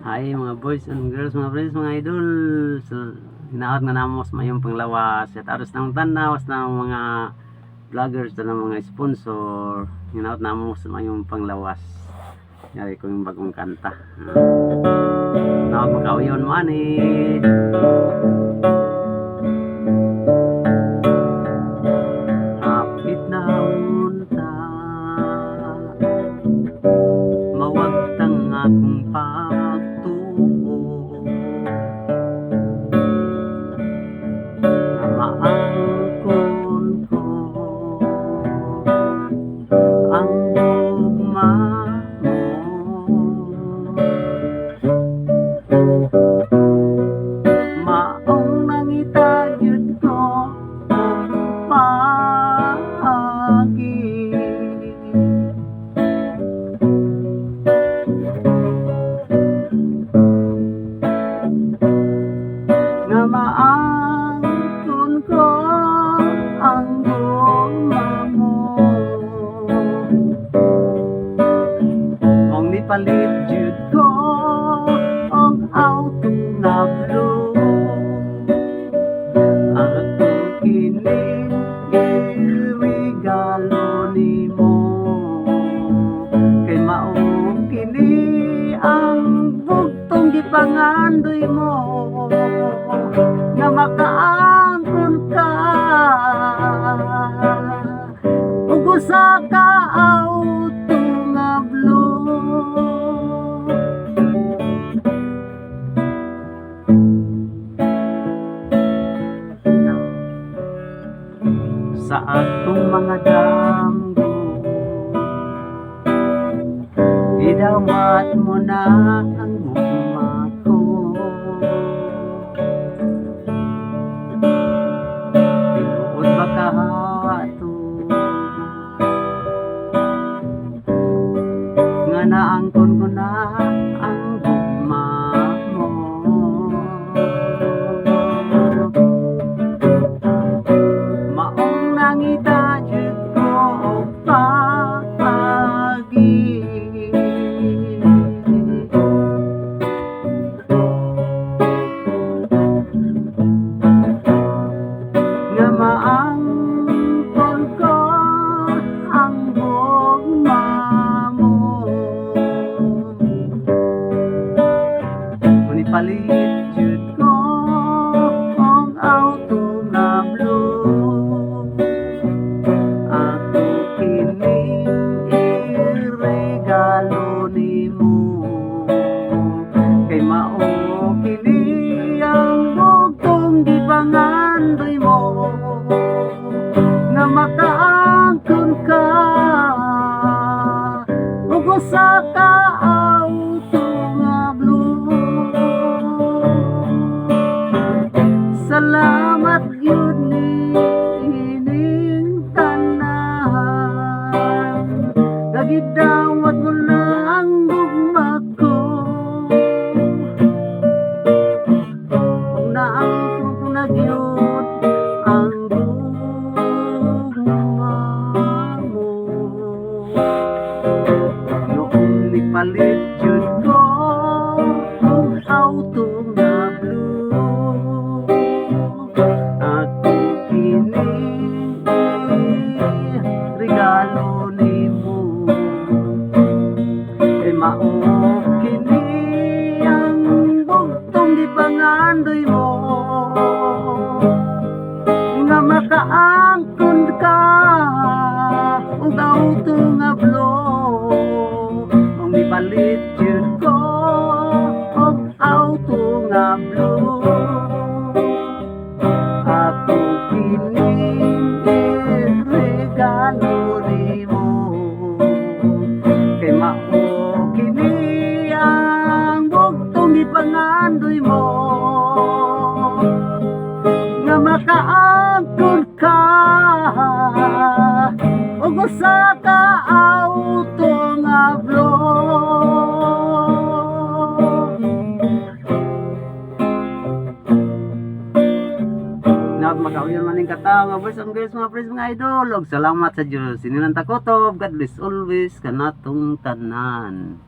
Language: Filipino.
Hi mga boys and girls, mga friends, mga idol. So, hinaot nga namos mayong panglawas. At aros ng tanawas ng mga vloggers na ng mga sponsor. Hinaot namos mayong panglawas. Yari ko yung bagong kanta. Nawag makawiyon mo ani. Hapit na unta, mawagtang akong pagtuo. Maangkon ko ang gugma mo. Maong nangitagyod ko ang pagi. Nga maangkon ko ang gugma mo. Mong nipalit jud ko ang auto nga blue. Ako kini irigalo nimo. Kay mao kini ang bugtong gipangandoy mo. Nga makaangkon ka ug usa ka auto nga blue. Sa atong mga damgo, idawat mo na ang gugma ko. Tinuod ba kahato nga naangkon ko na ang gugma mo. Maong nangita jud ko og pagi. Nga maangkon ko ang gugma mo. Manipalit jud ko ang auto nga blue. Ako kini irigalo nimo. Kay mao kini ang bugtong gipangandoy mo. Nga makaangkon ka ug usa ka auto nga blue. Salamat gyud ni ining tanan. Gagidawat mo na ang gugma ko. Kung naangkon ko na gyud ang gugma mo. Noong nipalit jud ko ang auto nga blue. Ako kini regalo nimo. Kay mao kini ang bugtong gipangandoy mo. Nga makaangkon ka ug auto nga blue. Mong nipalit jud ko og auto nga blue. Ako kini irigalo nimo. Kay mao kini ang bugtong gipangandoy mo. Nga makaangkon ka ug usa ka auto nga blue. Nawag makawiyon maning katawo nga boys and girls, mga friends, mga idol. Og salamat sa Dios. Inilang takotob. God bless always kanatong tanan.